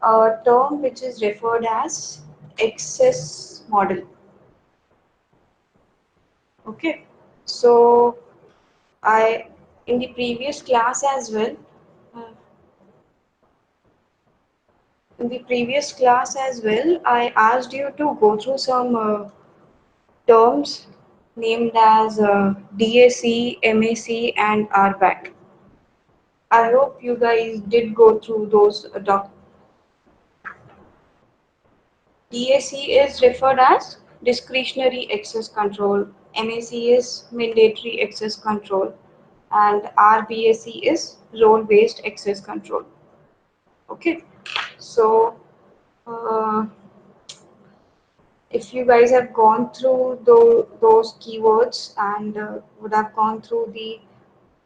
a term which is referred as access model. Okay, so I in the previous class as well, uh, I asked you to go through some terms named as DAC, MAC, and RBAC. I hope you guys did go through those DAC is referred as discretionary access control, MAC is mandatory access control, and RBAC is role-based access control. Okay, so uh, if you guys have gone through those keywords and would have gone through the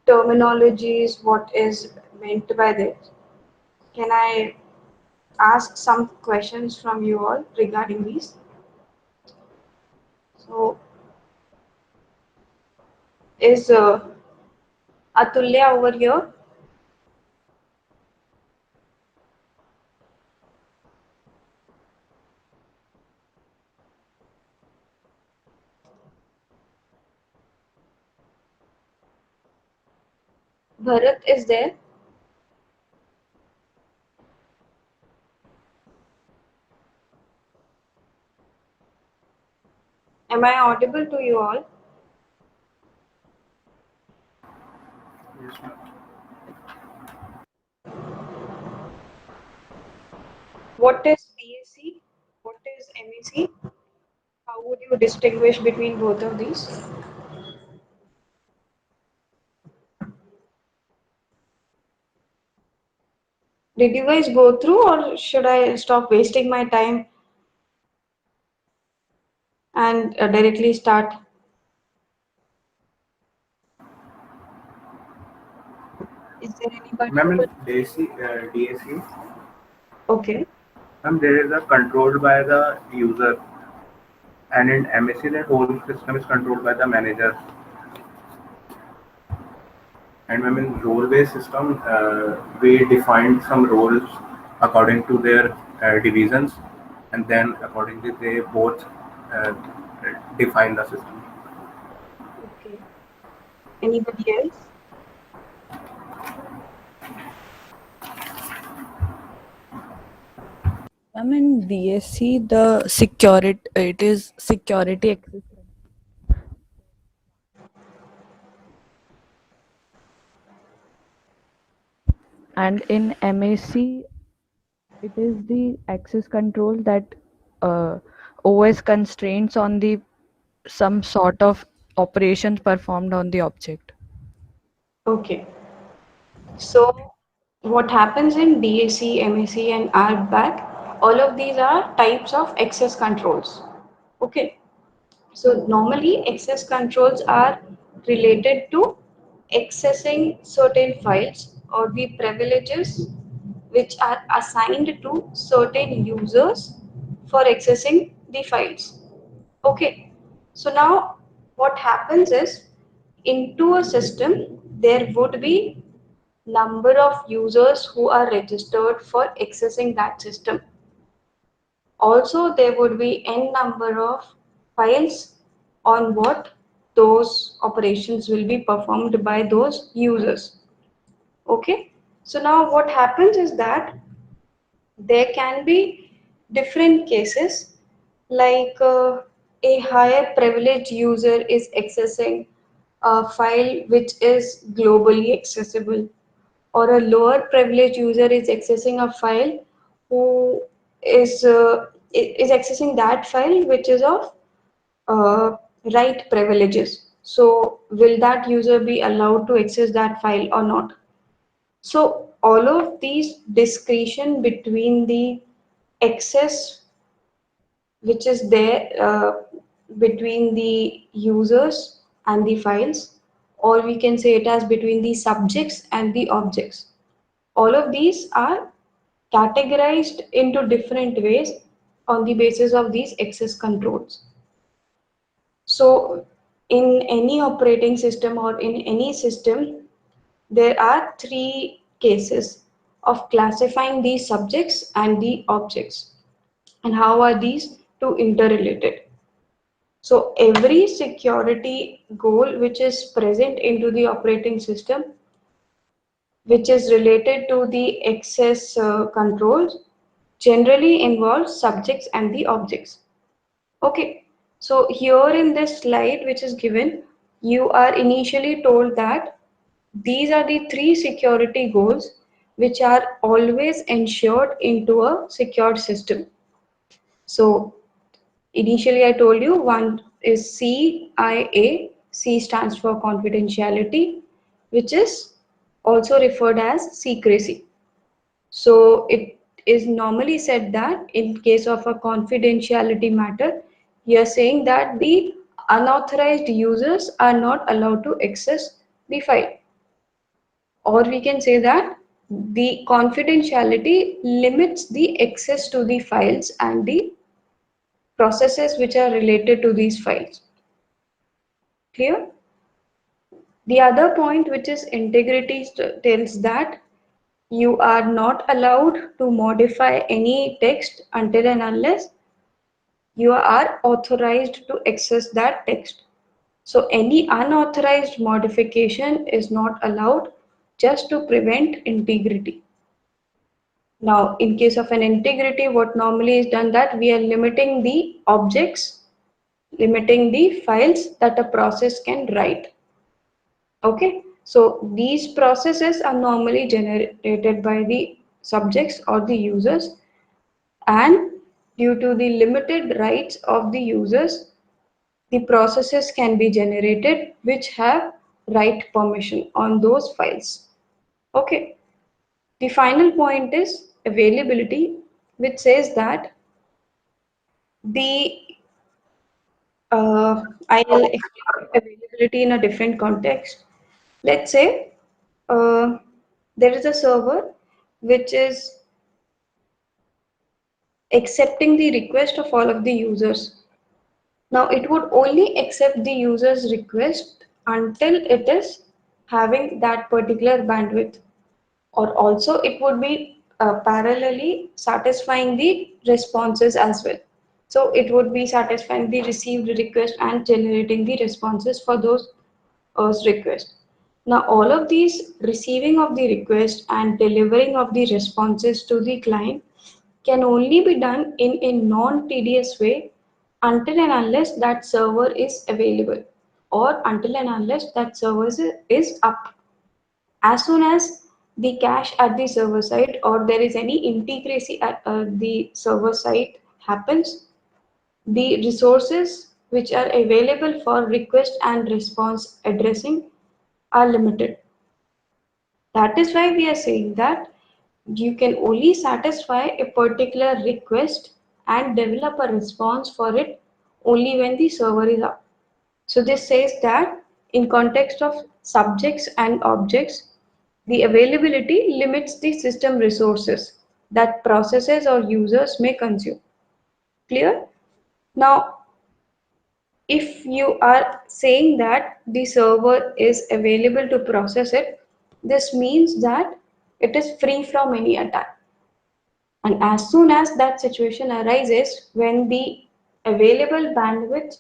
terminologies, what is meant by this, can I ask some questions from you all regarding these? So, is Atulya over here? Bharat is there? Am I audible to you all? Yes, ma'am. What is BAC? What is MAC? How would you distinguish between both of these? Did you guys go through, or should I stop wasting my time and directly start? Is there anybody Ma'am, over? in DAC, Okay. ma'am, there is a controlled by the user, and in MAC, the whole system is controlled by the manager. And ma'am, in role-based system, we defined some roles according to their divisions, and then accordingly they both uh, define the system. Okay. Anybody else? I mean, DSC, the security, it is security access. And in MAC, it is the access control that OS constraints on the some sort of operations performed on the object. Okay. So, what happens in DAC, MAC, and RBAC? All of these are types of access controls. Okay. So normally access controls are related to accessing certain files or the privileges which are assigned to certain users for accessing the files. Okay. So now what happens is into a system there would be number of users who are registered for accessing that system. Also, there would be n number of files on what those operations will be performed by those users. Okay, so now what happens is that there can be different cases like a higher privileged user is accessing a file which is globally accessible, or a lower privileged user is accessing a file who is accessing that file which is of uh, right privileges. So will that user be allowed to access that file or not? So all of these discretion between the access which is there between the users and the files, or we can say it as between the subjects and the objects. All of these are categorized into different ways on the basis of these access controls. So, in any operating system or in any system, there are three cases. of classifying the subjects and the objects. And how are these two interrelated? So every security goal which is present into the operating system, which is related to the access controls, generally involves subjects and the objects. Okay, so here in this slide which is given, you are initially told that these are the three security goals which are always ensured into a secured system. So initially I told you one is CIA. C stands for confidentiality, which is also referred as secrecy. So it is normally said that in case of a confidentiality matter, you are saying that the unauthorized users are not allowed to access the file. Or we can say that the confidentiality limits the access to the files and the processes which are related to these files. Clear? The other point, which is integrity, tells that you are not allowed to modify any text until and unless you are authorized to access that text. So any unauthorized modification is not allowed, just to prevent integrity. Now, in case of an integrity, what normally is done, that we are limiting the objects, limiting the files that a process can write. Okay, so these processes are normally generated by the subjects or the users, and due to the limited rights of the users, the processes can be generated which have write permission on those files. Okay, the final point is availability, which says that the I'll explain availability in a different context. Let's say there is a server which is accepting the request of all of the users. Now it would only accept the user's request until it is having that particular bandwidth, or also it would be parallelly satisfying the responses as well. So it would be satisfying the received request and generating the responses for those requests. Now all of these receiving of the request and delivering of the responses to the client can only be done in a non-tedious way until and unless that server is available, or until and unless that server is up. As soon as the cache at the server side or there is any integration at the server side happens, the resources which are available for request and response addressing are limited. That is why we are saying that you can only satisfy a particular request and develop a response for it only when the server is up. So this says that in context of subjects and objects, the availability limits the system resources that processes or users may consume. Clear? Now, if you are saying that the server is available to process it, this means that it is free from any attack. And as soon as that situation arises, when the available bandwidth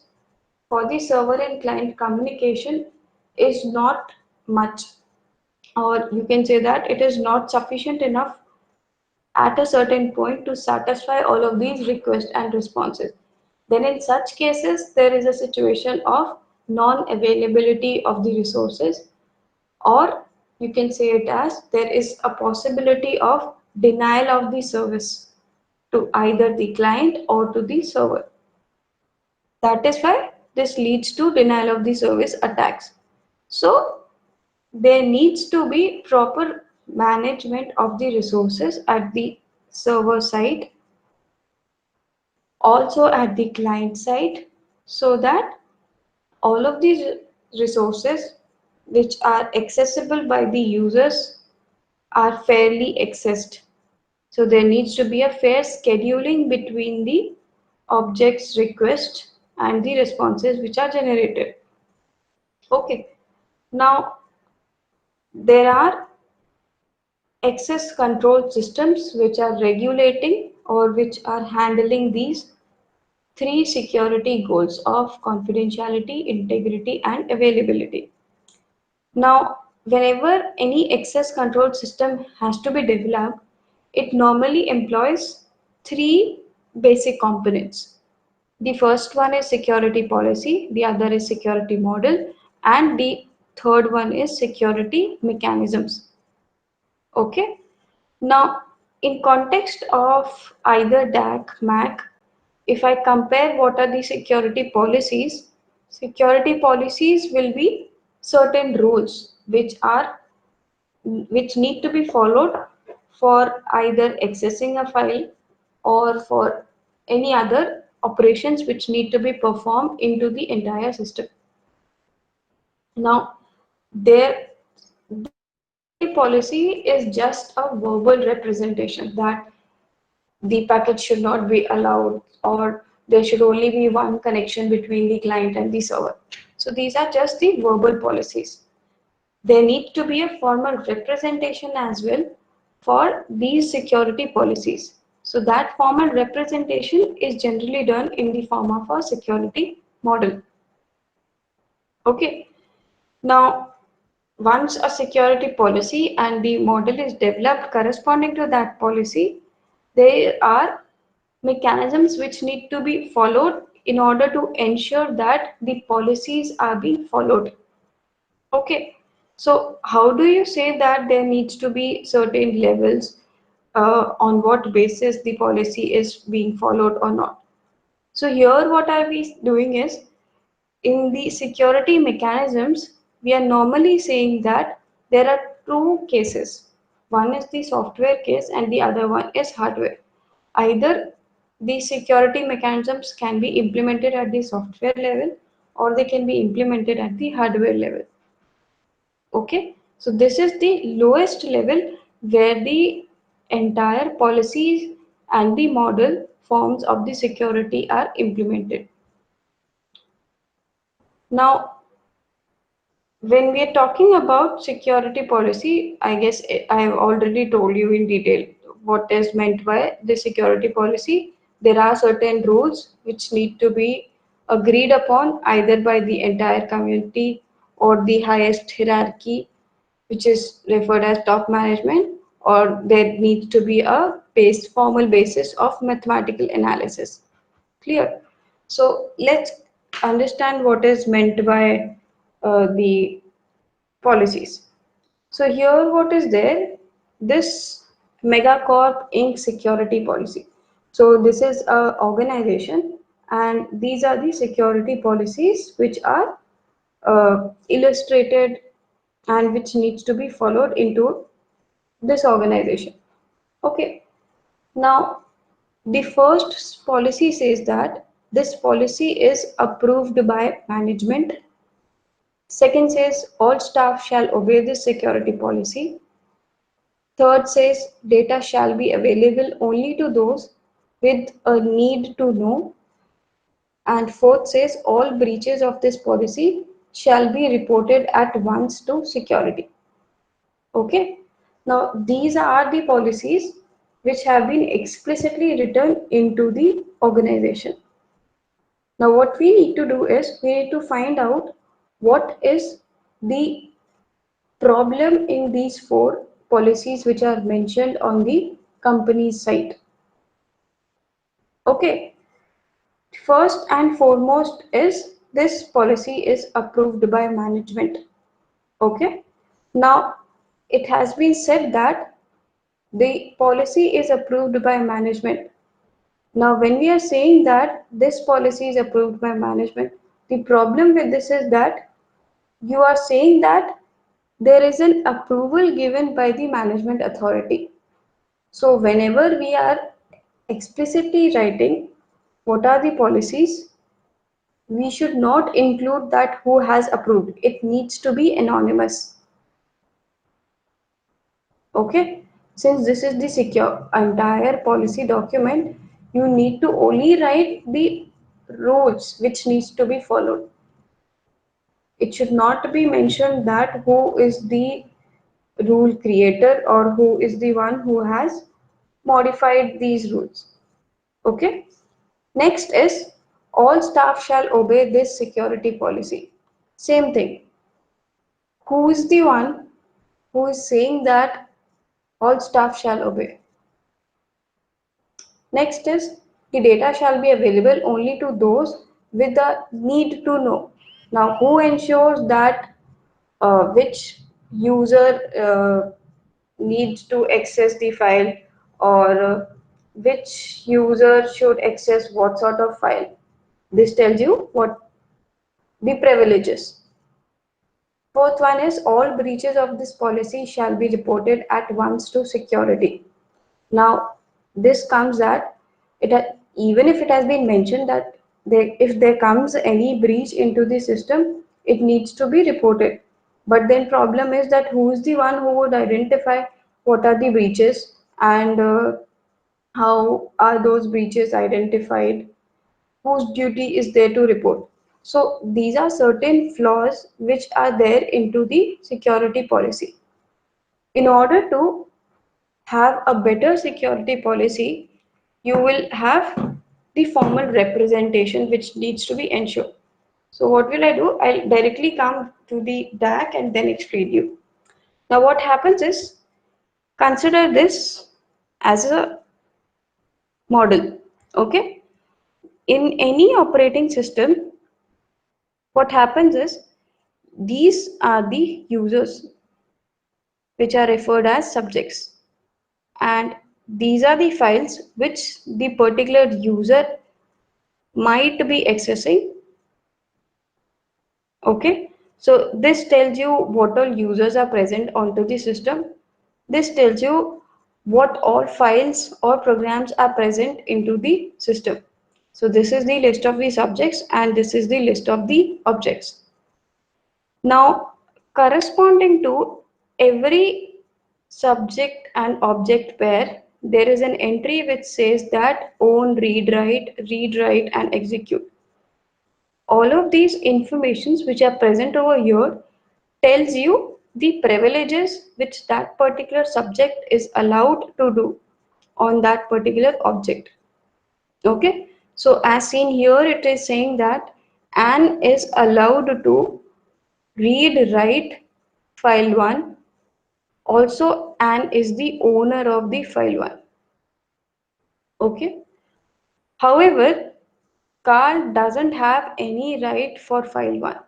for the server and client communication is not much, or you can say that it is not sufficient enough at a certain point to satisfy all of these requests and responses, then in such cases there is a situation of non-availability of the resources, or you can say it as there is a possibility of denial of the service to either the client or to the server. That is why this leads to denial of the service attacks. So there needs to be proper management of the resources at the server side, also at the client side, so that all of these resources which are accessible by the users are fairly accessed. So there needs to be a fair scheduling between the object's request and the responses which are generated. Okay, now there are access control systems which are regulating or which are handling these three security goals of confidentiality, integrity, and availability. Now, whenever any access control system has to be developed, it normally employs three basic components. The first one is security policy, the other is security model, and the third one is security mechanisms. Okay. Now, in context of either DAC, MAC, if I compare what are the security policies will be certain rules which need to be followed for either accessing a file or for any other operations which need to be performed into the entire system. Now, there this security policy is just a verbal representation that the packet should not be allowed or there should only be one connection between the client and the server. So these are just the verbal policies. There needs to be a formal representation as well for these security policies. So that formal representation is generally done in the form of a security model. Okay. Now, once a security policy and the model is developed corresponding to that policy, there are mechanisms which need to be followed in order to ensure that the policies are being followed. Okay, so how do you say that there needs to be certain levels on what basis the policy is being followed or not? So here what I be doing is in the security mechanisms, we are normally saying that there are two cases. One is the software case and the other one is hardware. Either the security mechanisms can be implemented at the software level or they can be implemented at the hardware level. Okay, so this is the lowest level where the entire policies and the model forms of the security are implemented. Now, when we are talking about security policy, I guess I have already told you in detail what is meant by the security policy. There are certain rules which need to be agreed upon either by the entire community or the highest hierarchy, which is referred as top management, or there needs to be a formal basis of mathematical analysis. Clear? So let's understand what is meant by the policies. So here what is there? This Megacorp Inc. security policy. So this is a organization and these are the security policies which are illustrated and which needs to be followed into this organization. Okay. Now the first policy says that this policy is approved by management. Second says all staff shall obey this security policy. Third says data shall be available only to those with a need to know. And fourth says all breaches of this policy shall be reported at once to security. Okay. Now these are the policies which have been explicitly written into the organization. Now what we need to do is we need to find out what is the problem in these four policies which are mentioned on the company's site. Okay, first and foremost is this policy is approved by management. Okay, now it has been said that the policy is approved by management. Now, when we are saying that this policy is approved by management, the problem with this is that you are saying that there is an approval given by the management authority. So whenever we are explicitly writing what are the policies, we should not include that who has approved. It needs to be anonymous. Okay. Since this is the secure entire policy document, you need to only write the rules which needs to be followed. It should not be mentioned that who is the rule creator or who is the one who has modified these rules. Okay. Next is all staff shall obey this security policy. Same thing. Who is the one who is saying that all staff shall obey? Next is the data shall be available only to those with the need to know. Now, who ensures that which user needs to access the file or which user should access what sort of file? This tells you what the privileges. Fourth one is all breaches of this policy shall be reported at once to security. Now, this comes that even if it has been mentioned that if there comes any breach into the system, it needs to be reported. But then problem is that who is the one who would identify what are the breaches and how are those breaches identified? Whose duty is there to report? So these are certain flaws which are there into the security policy. In order to have a better security policy, you will have the formal representation which needs to be ensured. So what will I do? I'll directly come to the DAC and then explain you. Now what happens is, consider this as a model. Okay. In any operating system, what happens is these are the users which are referred as subjects, and these are the files which the particular user might be accessing. Okay, so this tells you what all users are present onto the system. This tells you what all files or programs are present into the system. So this is the list of the subjects and this is the list of the objects. Now, corresponding to every subject and object pair, there is an entry which says that own, read, write, and execute. All of these informations which are present over here tells you the privileges which that particular subject is allowed to do on that particular object. Okay, so as seen here, it is saying that Anne is allowed to read, write file 1. Also, Anne is the owner of the file 1. Okay. However, Carl doesn't have any right for file 1.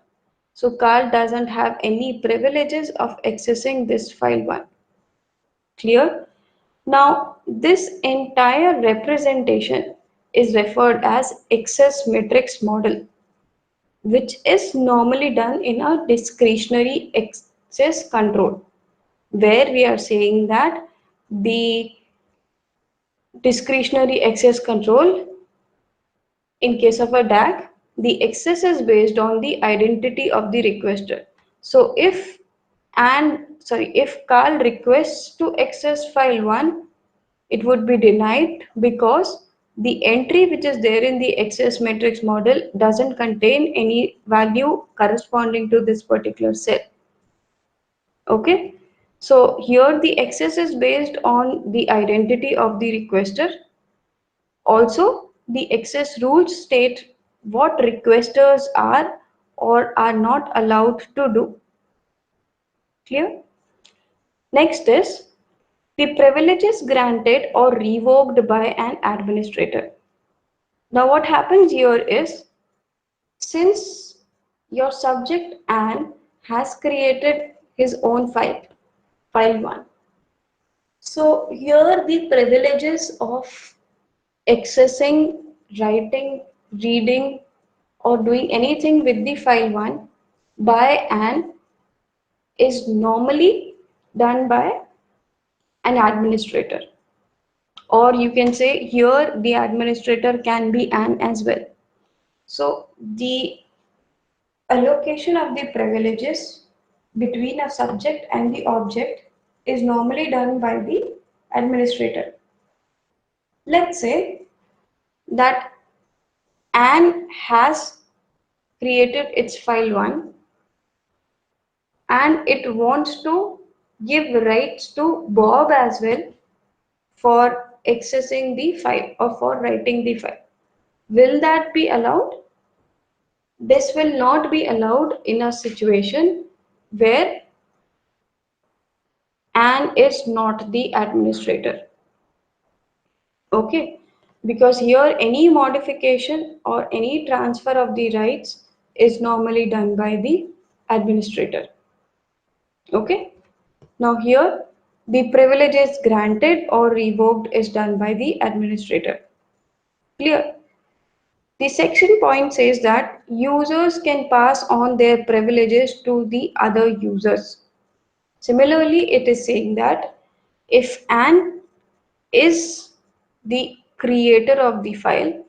So Carl doesn't have any privileges of accessing this file 1. Clear? Now, this entire representation is referred as access matrix model, which is normally done in a discretionary access control, where we are saying that the discretionary access control, in case of a DAC, the access is based on the identity of the requester. So if Carl requests to access file 1, it would be denied because the entry which is there in the access matrix model doesn't contain any value corresponding to this particular cell. Okay, so here the access is based on the identity of the requester. Also, the access rules state what requesters are or are not allowed to do. Clear? Next is the privileges granted or revoked by an administrator. Now what happens here is, since your subject Anne has created his own file, file 1. So here the privileges of accessing, writing, reading, or doing anything with the file 1 by Anne is normally done by an administrator. Or you can say here the administrator can be Anne as well. So the allocation of the privileges between a subject and the object is normally done by the administrator. Let's say that Anne has created its file 1 and it wants to give rights to Bob as well for accessing the file or for writing the file. Will that be allowed? This will not be allowed in a situation where Anne is not the administrator. Okay, because here any modification or any transfer of the rights is normally done by the administrator. Okay, now here the privilege is granted or revoked is done by the administrator. Clear? The section point says that users can pass on their privileges to the other users. Similarly, it is saying that if Anne is the creator of the file,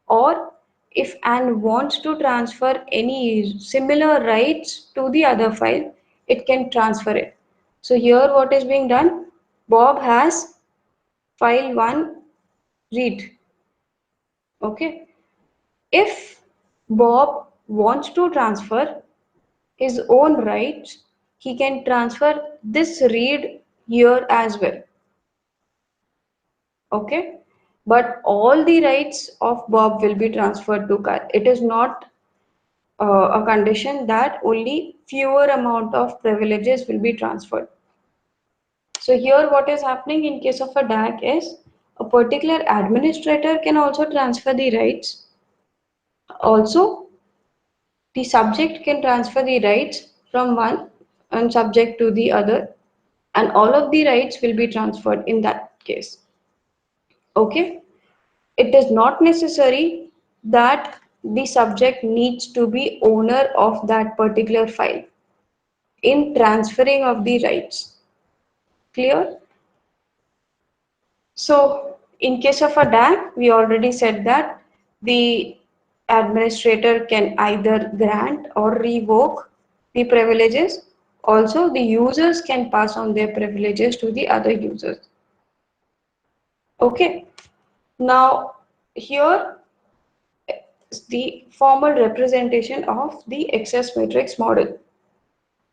or if Anne wants to transfer any similar rights to the other file, it can transfer it. So here what is being done? Bob has file 1 read. Okay. If Bob wants to transfer his own rights, he can transfer this read here as well. Okay, but all the rights of Bob will be transferred to Kyle. It is not a condition that only fewer amount of privileges will be transferred. So here what is happening in case of a DAC is a particular administrator can also transfer the rights. Also, the subject can transfer the rights from one and subject to the other, and all of the rights will be transferred in that case. Okay. It is not necessary that the subject needs to be owner of that particular file in transferring of the rights. Clear? So in case of a DAC, we already said that the administrator can either grant or revoke the privileges. Also, the users can pass on their privileges to the other users. Okay. Now, here the formal representation of the access matrix model.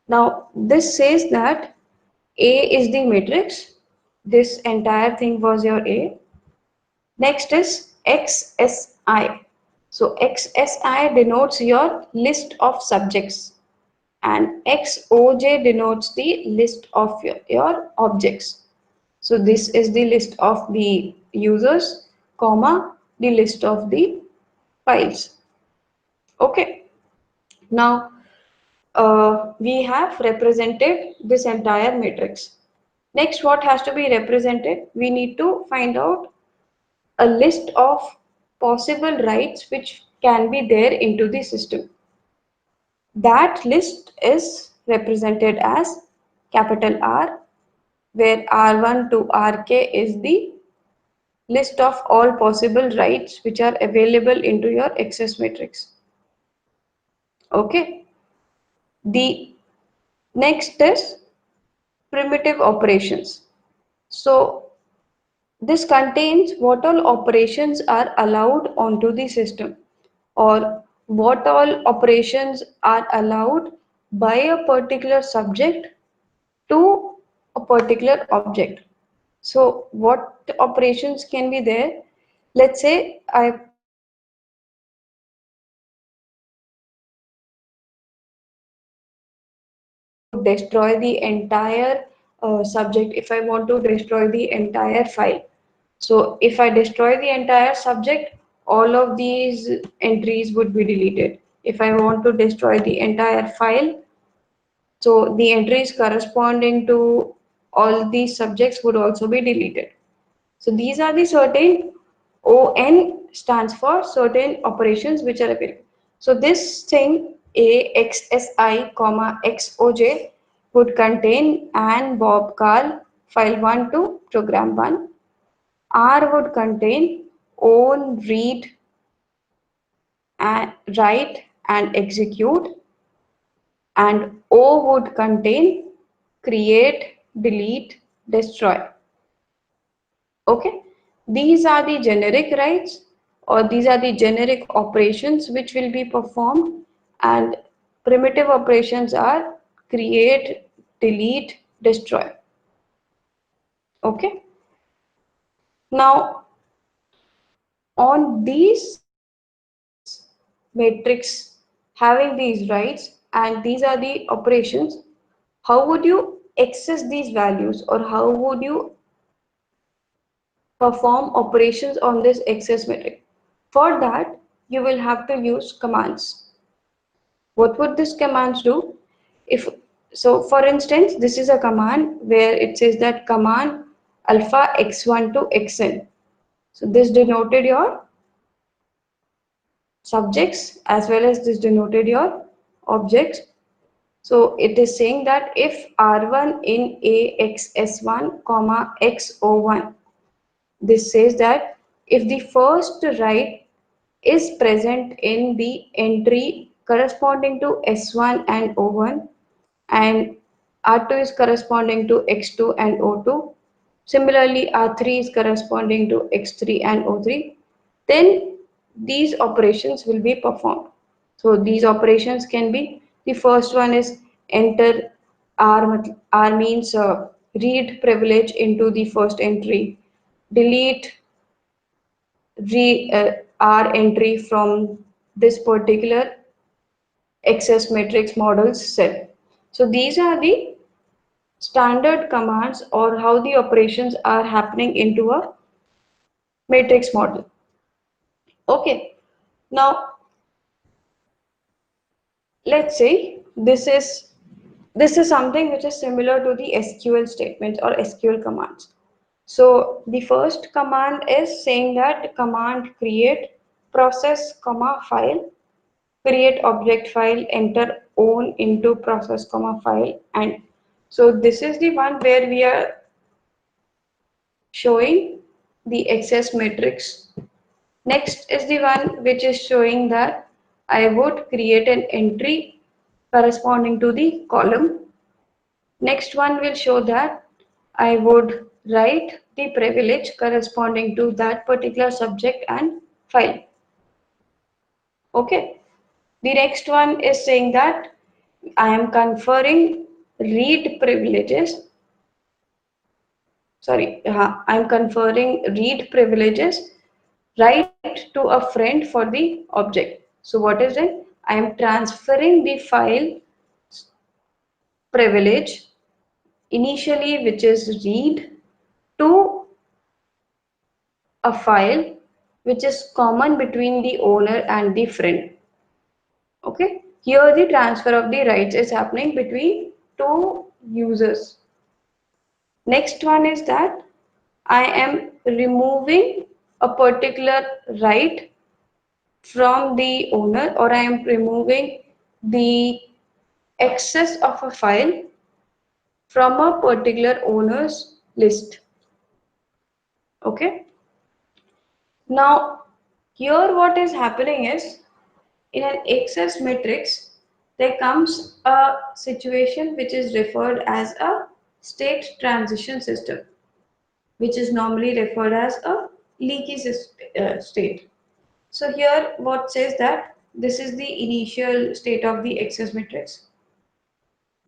Now, this says that A is the matrix. This entire thing was your A. Next is XSI. So XSI denotes your list of subjects and XOJ denotes the list of your objects. So this is the list of the users, comma, the list of the files. Okay. Now, we have represented this entire matrix. Next, what has to be represented? We need to find out a list of possible writes which can be there into the system. That list is represented as capital R, where R1 to RK is the list of all possible writes which are available into your access matrix. Okay. The next is primitive operations. So this contains what all operations are allowed onto the system, or what all operations are allowed by a particular subject to a particular object. So what operations can be there? Let's say I destroy the entire subject, if I want to destroy the entire file. So if I destroy the entire subject, all of these entries would be deleted. If I want to destroy the entire file, so the entries corresponding to all these subjects would also be deleted. So these are the certain ON stands for certain operations which are available. So this thing AXSI, XOJ would contain and Bob Carl file 1 to program 1. R would contain own, read, and write and execute, and O would contain create, delete, destroy. Okay, these are the generic rights, or these are the generic operations which will be performed, and primitive operations are create, delete, destroy. Okay. Now, on these matrix having these rights and these are the operations, how would you access these values or how would you perform operations on this access metric? For that, you will have to use commands. What would these commands do? If so, for instance, this is a command where it says that command alpha x1 to xn. So this denoted your subjects as well as this denoted your objects. So it is saying that if R1 in AXS1, comma XO1, this says that if the first write is present in the entry corresponding to S1 and O1 and R2 is corresponding to X2 and O2, similarly R3 is corresponding to X3 and O3, then these operations will be performed. So these operations can be, the first one is enter R means read privilege into the first entry, delete R entry from this particular access matrix models set. So these are the standard commands or how the operations are happening into a matrix model. Okay, now let's say this is something which is similar to the SQL statements or SQL commands. So the first command is saying that command create process comma file, create object file, enter own into process comma file, and so this is the one where we are showing the access matrix. Next is the one which is showing that I would create an entry corresponding to the column. Next one will show that I would write the privilege corresponding to that particular subject and file. Okay. The next one is saying that I am conferring read privileges. Sorry, I'm conferring read privileges right to a friend for the object. So what is it? I am transferring the file privilege initially, which is read, to a file which is common between the owner and the friend. Okay, here the transfer of the rights is happening between two users. Next one is that I am removing a particular right from the owner or I am removing the access of a file from a particular owner's list. Okay. Now, here what is happening is in an access matrix, there comes a situation which is referred as a state transition system, which is normally referred as a leaky state. So here what says that this is the initial state of the access matrix.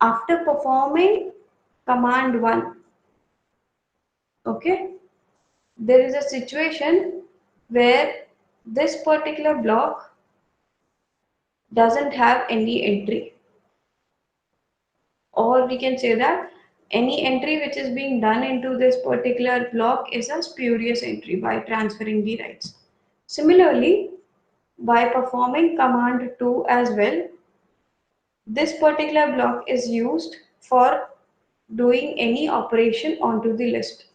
After performing command 1, okay, there is a situation where this particular block doesn't have any entry, or we can say that any entry which is being done into this particular block is a spurious entry by transferring the rights. Similarly, by performing command 2 as well, this particular block is used for doing any operation onto the list,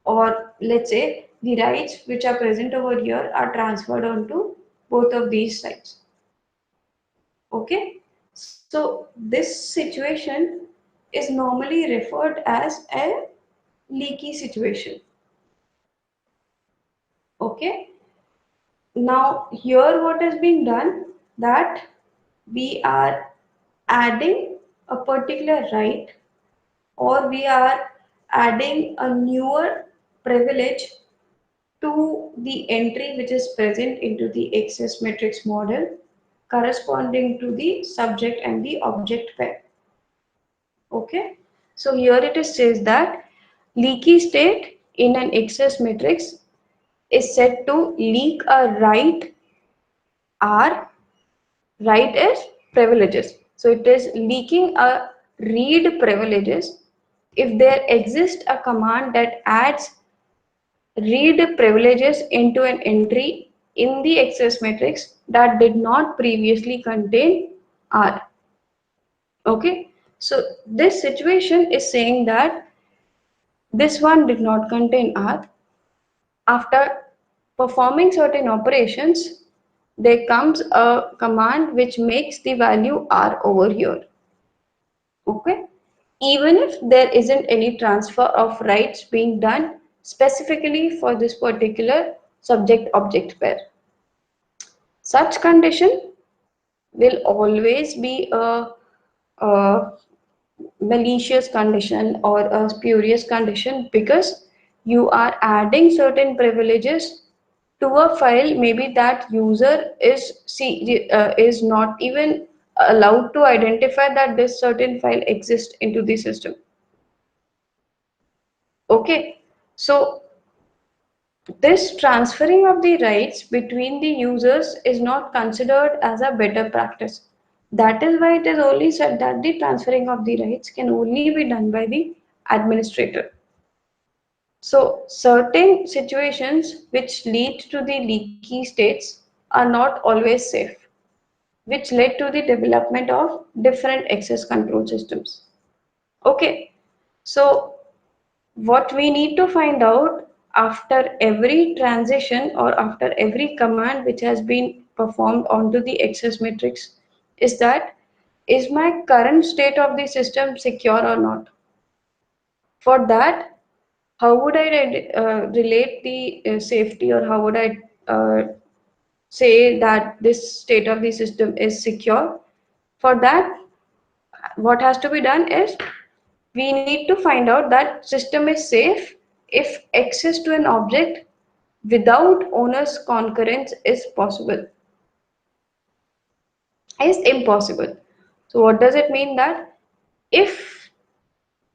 or let's say the rights which are present over here are transferred onto both of these sides. Okay, so this situation is normally referred as a leaky situation. Okay, now here what is being done, that we are adding a particular right or we are adding a newer privilege to the entry which is present into the access matrix model corresponding to the subject and the object pair. Okay. So here it is says that leaky state in an excess matrix is said to leak a right R. Right is privileges. So it is leaking a read privileges if there exists a command that adds read privileges into an entry in the access matrix that did not previously contain R. Okay, so this situation is saying that this one did not contain R. After performing certain operations, there comes a command which makes the value R over here. Okay, even if there isn't any transfer of rights being done specifically for this particular subject object pair. Such condition will always be a malicious condition or a spurious condition because you are adding certain privileges to a file. Maybe that user is not even allowed to identify that this certain file exists into the system. Okay, so this transferring of the rights between the users is not considered as a better practice. That is why it is only said that the transferring of the rights can only be done by the administrator. So, certain situations which lead to the leaky states are not always safe, which led to the development of different access control systems. Okay, so what we need to find out after every transition or after every command which has been performed onto the access matrix is that is my current state of the system secure or not? For that, how would I relate the safety, or how would I say that this state of the system is secure? For that, what has to be done is we need to find out that system is safe if access to an object without owner's concurrence is possible, is impossible. So what does it mean? That if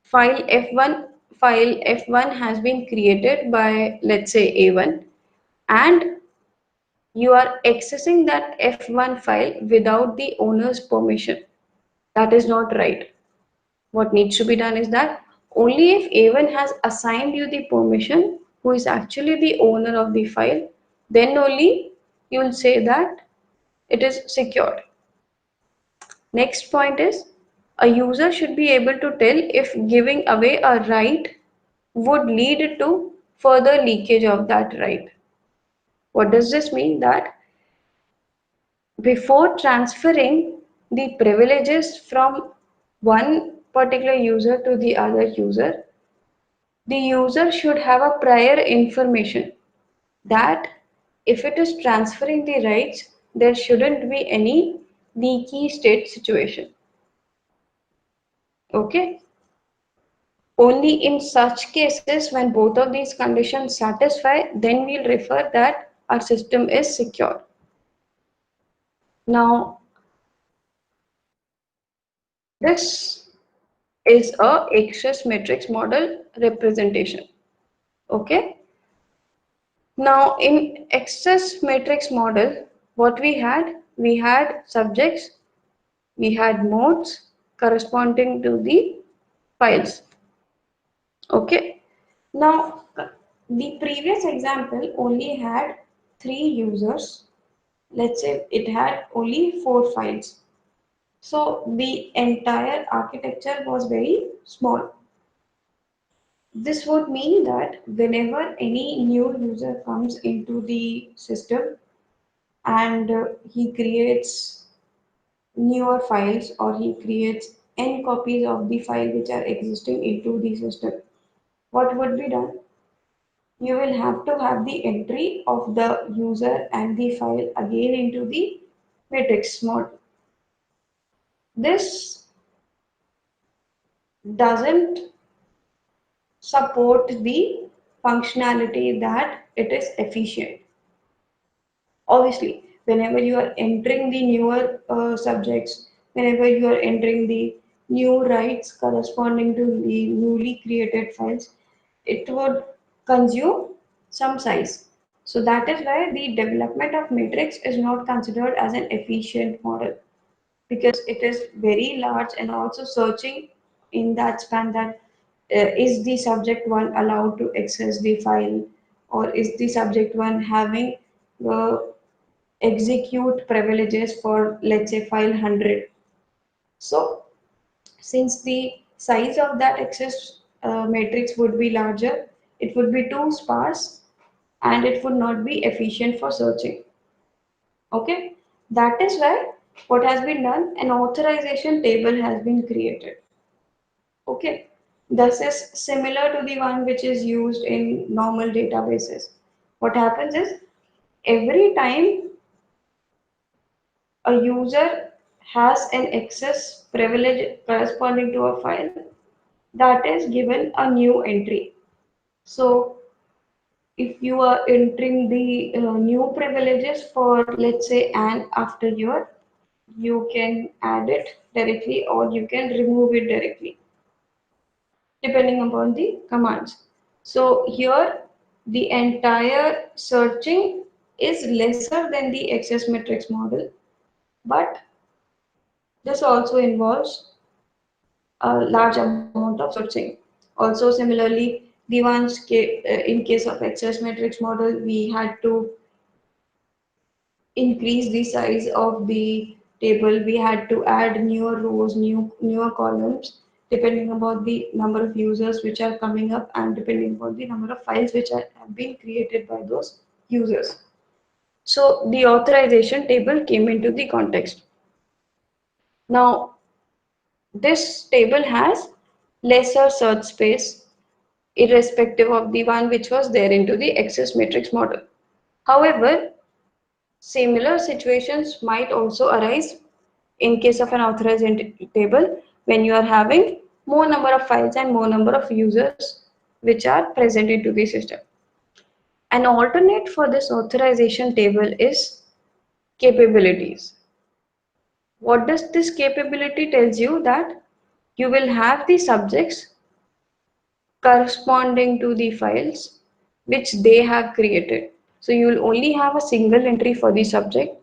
file f1 file f1 has been created by, let's say, a1, and you are accessing that f1 file without the owner's permission, that is not right. What needs to be done is that only if A1 has assigned you the permission, who is actually the owner of the file, then only you will say that it is secured. Next point is a user should be able to tell if giving away a right would lead to further leakage of that right. What does this mean? That before transferring the privileges from one particular user to the other user, the user should have a prior information that if it is transferring the rights, there shouldn't be any leaky state situation. Okay. Only in such cases when both of these conditions satisfy, then we'll refer that our system is secure. Now, this is a access matrix model representation. Okay. Now, in access matrix model, what we had subjects, we had modes corresponding to the files. Okay. Now, the previous example only had 3 users. Let's say it had only 4 files. So the entire architecture was very small. This would mean that whenever any new user comes into the system and he creates newer files, or he creates n copies of the file which are existing into the system, what would be done? You will have to have the entry of the user and the file again into the matrix mode. This doesn't support the functionality that it is efficient. Obviously, whenever you are entering the newer subjects, whenever you are entering the new writes corresponding to the newly created files, it would consume some size. So that is why the development of matrix is not considered as an efficient model, because it is very large, and also searching in that span, that is the subject one allowed to access the file, or is the subject one having the execute privileges for, let's say, file 100. So since the size of that access matrix would be larger, it would be too sparse, and it would not be efficient for searching. Okay, that is why what has been done, an authorization table has been created. Okay, this is similar to the one which is used in normal databases. What happens is, every time a user has an access privilege corresponding to a file, that is given a new entry. So if you are entering the new privileges for, let's say, an after year, you can add it directly or you can remove it directly depending upon the commands. So here the entire searching is lesser than the access matrix model, but this also involves a large amount of searching. Also, similarly, the ones in case of access matrix model, we had to increase the size of the table. We had to add newer rows, newer columns, depending upon the number of users which are coming up, and depending upon the number of files which have been created by those users. So the authorization table came into the context. Now, this table has lesser search space irrespective of the one which was there into the access matrix model. However, similar situations might also arise in case of an authorization table when you are having more number of files and more number of users which are present into the system. An alternate for this authorization table is capabilities. What does this capability tells you? That you will have the subjects corresponding to the files which they have created. So you will only have a single entry for the subject.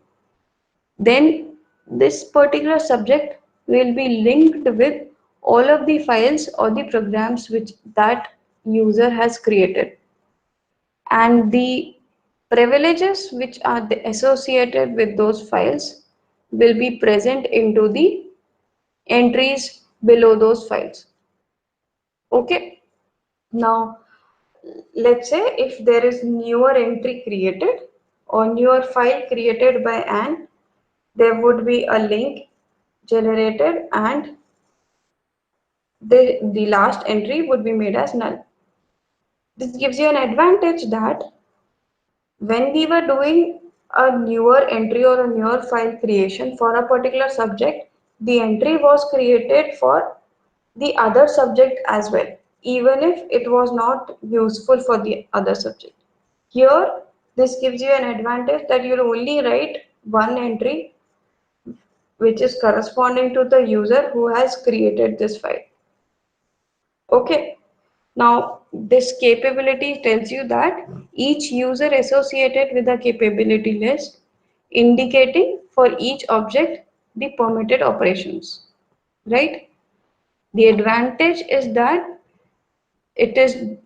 Then this particular subject will be linked with all of the files or the programs which that user has created. And the privileges which are associated with those files will be present into the entries below those files. Okay. Now, let's say if there is newer entry created or newer file created by Anne, there would be a link generated, and the last entry would be made as null. This gives you an advantage that when we were doing a newer entry or a newer file creation for a particular subject, the entry was created for the other subject as well, even if it was not useful for the other subject. Here, this gives you an advantage that you'll only write one entry which is corresponding to the user who has created this file. Okay. Now, this capability tells you that each user associated with the capability list, indicating for each object the permitted operations, right? The advantage is that it is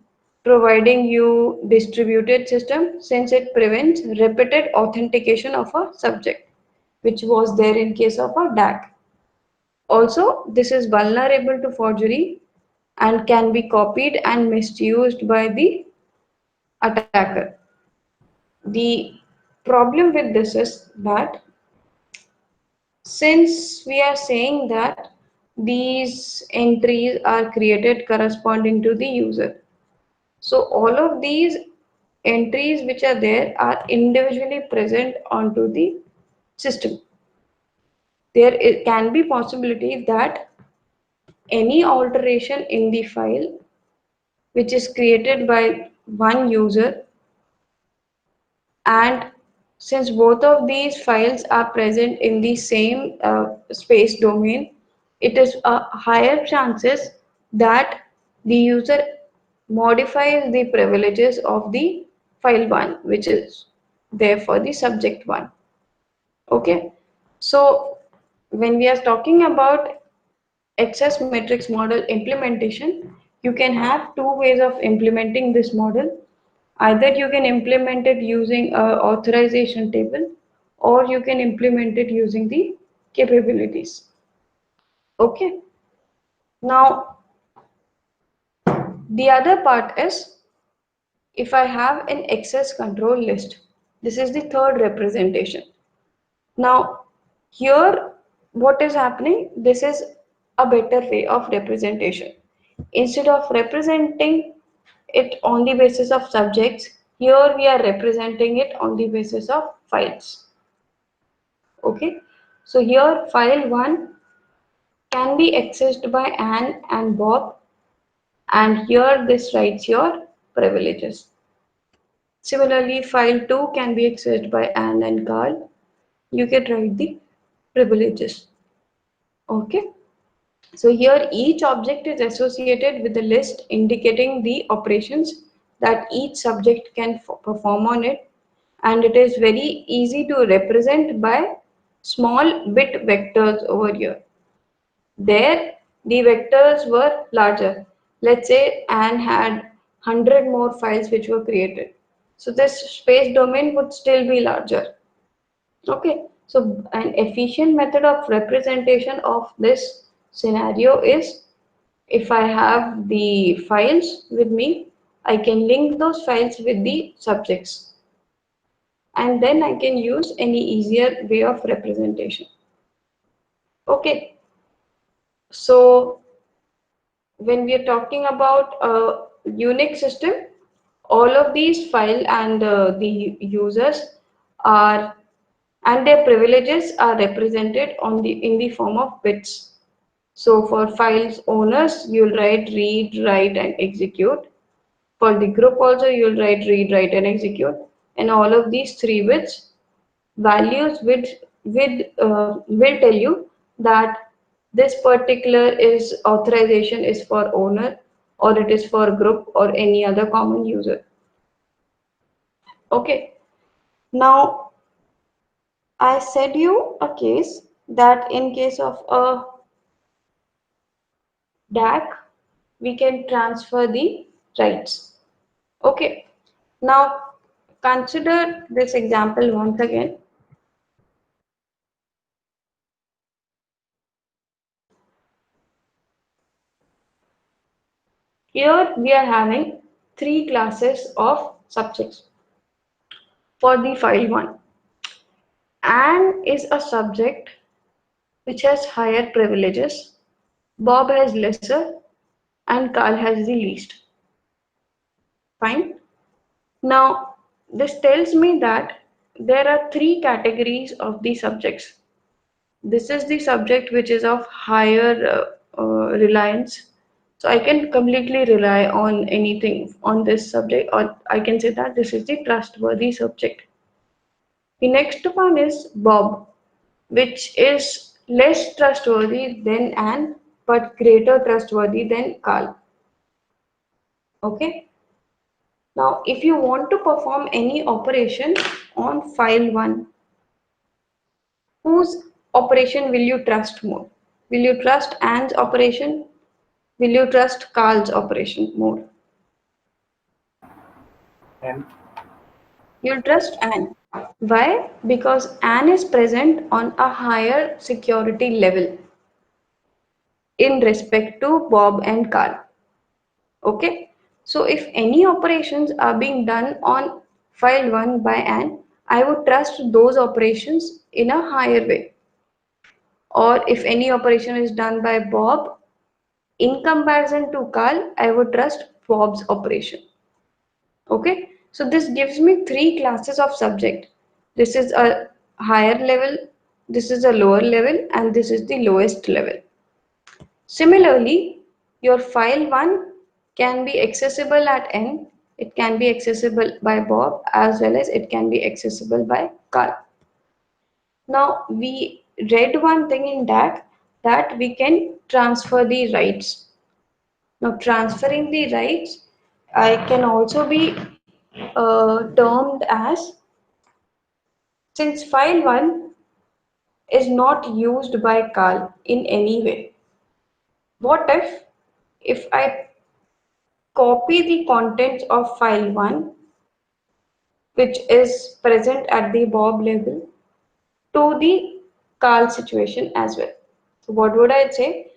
providing you distributed system, since it prevents repeated authentication of a subject, which was there in case of a DAC. Also, this is vulnerable to forgery and can be copied and misused by the attacker. The problem with this is that since we are saying that these entries are created corresponding to the user, so all of these entries which are there are individually present onto the system. There can be possibility that any alteration in the file which is created by one user, and since both of these files are present in the same space domain, it is a higher chances that the user modifies the privileges of the file one, which is there for the subject one. Okay, so when we are talking about access matrix model implementation, you can have two ways of implementing this model. Either you can implement it using a authorization table, or you can implement it using the capabilities. Okay, now the other part is if I have an access control list, this is the third representation. Now, here what is happening? This is a better way of representation. Instead of representing it on the basis of subjects, here we are representing it on the basis of files. Okay, so here file 1 can be accessed by Anne and Bob, and here this writes your privileges. Similarly, file 2 can be accessed by Anne and Carl. You can write the privileges. Okay. So here each object is associated with a list indicating the operations that each subject can perform on it, and it is very easy to represent by small bit vectors over here. There the vectors were larger. Let's say Anne had 100 more files which were created. So this space domain would still be larger. Okay, so an efficient method of representation of this scenario is if I have the files with me, I can link those files with the subjects, and then I can use any easier way of representation. Okay, so when we are talking about a Unix system, all of these file and the users are and their privileges are represented on the in the form of bits. So for files owners, you'll write read, write, and execute. For the group also, you'll write read, write, and execute. And all of these three bits values will tell you that this particular is authorization is for owner, or it is for group or any other common user. Okay. Now I said you a case that in case of a DAC, we can transfer the rights. Okay. Now consider this example once again. Here we are having three classes of subjects for the file one. Anne is a subject which has higher privileges, Bob has lesser, and Carl has the least. Fine. Now, this tells me that there are three categories of the subjects. This is the subject which is of higher reliance. So I can completely rely on anything on this subject, or I can say that this is the trustworthy subject. The next one is Bob, which is less trustworthy than Anne, but greater trustworthy than Carl. Okay. Now, if you want to perform any operation on file 1, whose operation will you trust more? Will you trust Anne's operation? Will you trust Carl's operation more? And You'll trust Anne. Why? Because Anne is present on a higher security level in respect to Bob and Carl. Okay. So if any operations are being done on file 1 by Anne, I would trust those operations in a higher way. Or if any operation is done by Bob, in comparison to Carl, I would trust Bob's operation. Okay, so this gives me three classes of subject. This is a higher level, this is a lower level, and this is the lowest level. Similarly, your file 1 can be accessible at N, it can be accessible by Bob, as well as it can be accessible by Carl. Now we read one thing in that that we can transfer the rights. Now, transferring the rights, I can also be termed as, since file 1 is not used by Carl in any way. What if I copy the contents of file 1, which is present at the Bob level, to the Carl situation as well? So what would I say?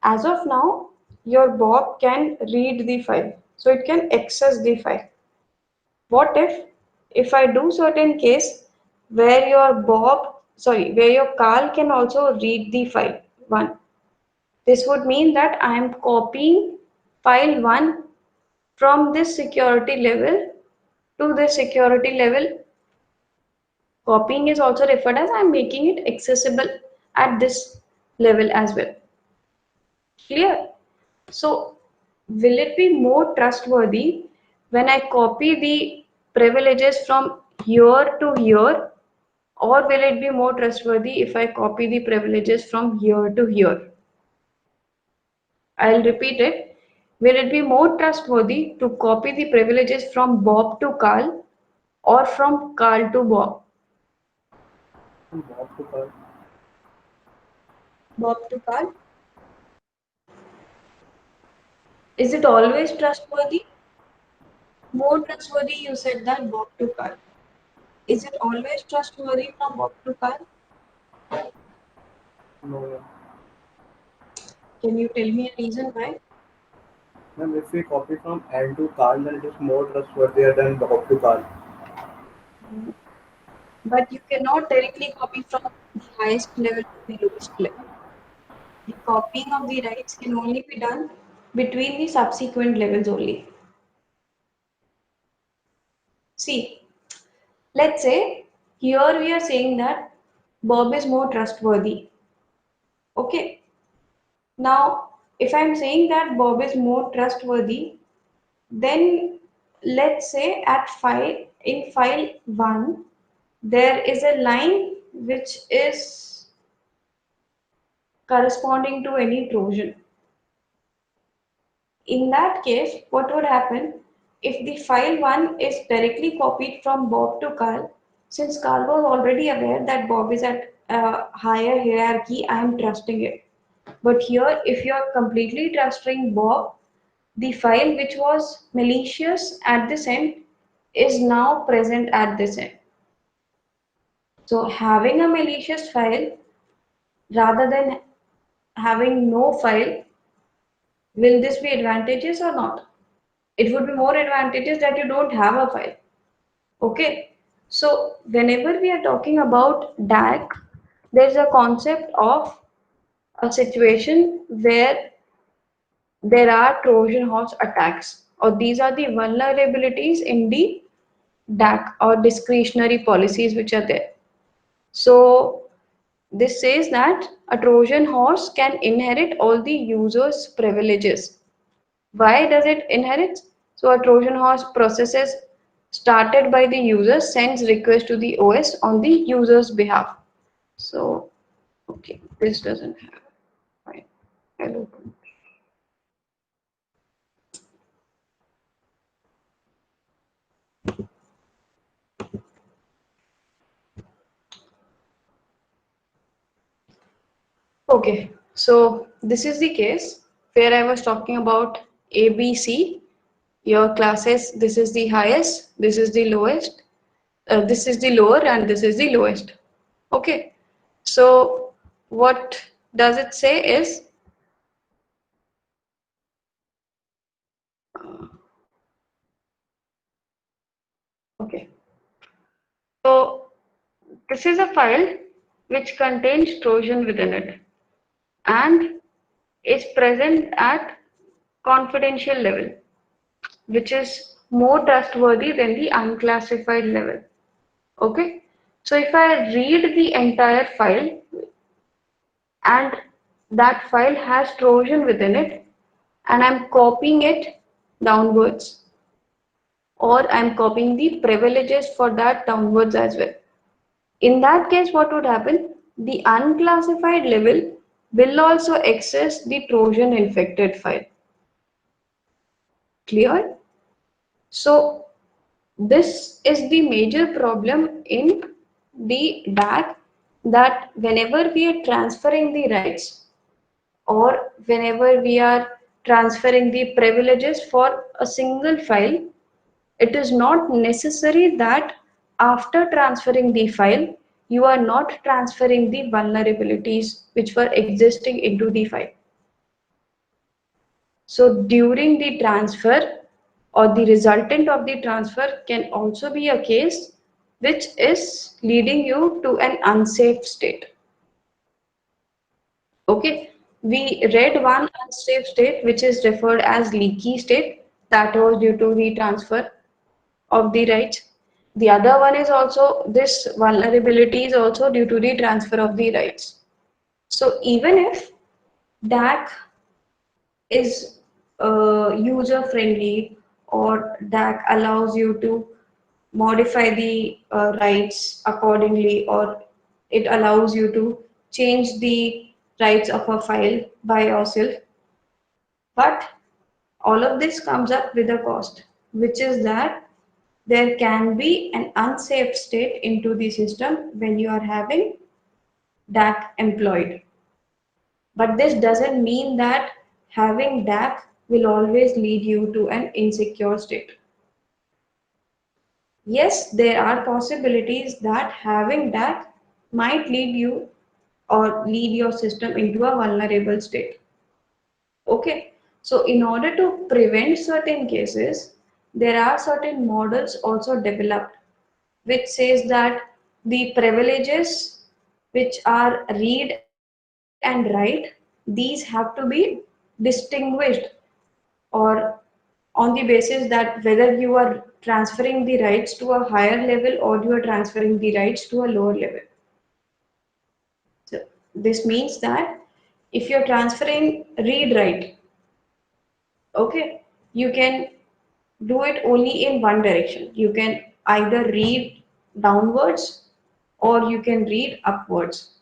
As of now, your Bob can read the file, so it can access the file. What if I do certain case where where your Carl can also read the file 1? This would mean that I am copying file 1 from this security level to this security level. Copying is also referred as I am making it accessible at this level as well. Clear? So, will it be more trustworthy when I copy the privileges from here to here, or will it be more trustworthy if I copy the privileges from here to here? I'll repeat it. Will it be more trustworthy to copy the privileges from Bob to Carl or from Carl to Bob? From Bob to Carl. Bob to Carl? Is it always trustworthy? More trustworthy, you said that Bob to Carl. Is it always trustworthy from Bob to Carl? No, Can you tell me a reason why? ma'am, if we copy from L to Carl, then it is more trustworthy than Bob to Carl. But you cannot directly copy from the highest level to the lowest level. The copying of the rights can only be done between the subsequent levels only. See, let's say here we are saying that Bob is more trustworthy. Okay. Now, if I'm saying that Bob is more trustworthy, then let's say at file 1, there is a line which is corresponding to any Trojan. In that case, what would happen if the file 1 is directly copied from Bob to Carl? Since Carl was already aware that Bob is at a higher hierarchy, I am trusting it. But here, if you are completely trusting Bob, the file which was malicious at this end is now present at this end. So having a malicious file rather than having no file, will this be advantageous or not? It would be more advantageous that you don't have a file. Okay. So whenever we are talking about DAC, there's a concept of a situation where there are Trojan horse attacks, or these are the vulnerabilities in the DAC or discretionary policies which are there. So this says that a Trojan horse can inherit all the user's privileges. Why does it inherit? So a Trojan horse processes started by the user sends request to the OS on the user's behalf. So, okay, this doesn't have. Fine. I'll open. Okay, so this is the case where I was talking about ABC. Your classes, this is the highest, this is the lowest, this is the lower, and this is the lowest. Okay, so what does it say is, okay, so this is a file which contains Trojan within it and is present at confidential level, which is more trustworthy than the unclassified level. Okay, so if I read the entire file and that file has Trojan within it and I'm copying it downwards, or I'm copying the privileges for that downwards as well. In that case, what would happen? The unclassified level will also access the Trojan infected file. Clear? So this is the major problem in the DAC, that whenever we are transferring the rights or whenever we are transferring the privileges for a single file, it is not necessary that after transferring the file, you are not transferring the vulnerabilities which were existing into the file. So during the transfer or the resultant of the transfer can also be a case which is leading you to an unsafe state. Okay, we read one unsafe state which is referred as leaky state, that was due to the transfer of the rights. The other one is also, this vulnerability is also due to the transfer of the rights. So even if DAC is user friendly, or DAC allows you to modify the rights accordingly, or it allows you to change the rights of a file by yourself, but all of this comes up with a cost, which is that there can be an unsafe state into the system when you are having DAC employed. But this doesn't mean that having DAC will always lead you to an insecure state. Yes, there are possibilities that having DAC might lead you or lead your system into a vulnerable state. Okay, so in order to prevent certain cases, there are certain models also developed which says that the privileges which are read and write, these have to be distinguished, or on the basis that whether you are transferring the rights to a higher level or you are transferring the rights to a lower level. So this means that if you're transferring read write, okay, you can do it only in one direction. You can either read downwards or you can read upwards.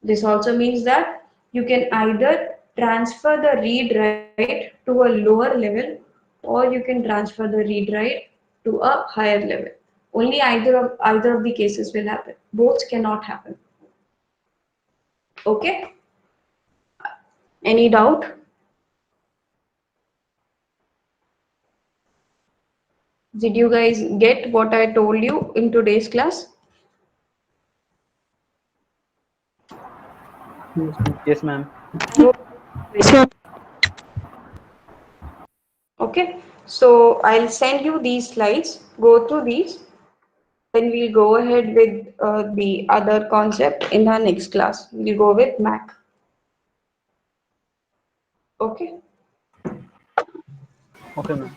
This also means that you can either transfer the read write to a lower level or you can transfer the read write to a higher level. Only either of the cases will happen. Both cannot happen. Okay? Any doubt? Did you guys get what I told you in today's class? Yes, ma'am. Okay, so I'll send you these slides. Go through these. Then we'll go ahead with the other concept in our next class. We'll go with Mac. Okay. Okay, ma'am.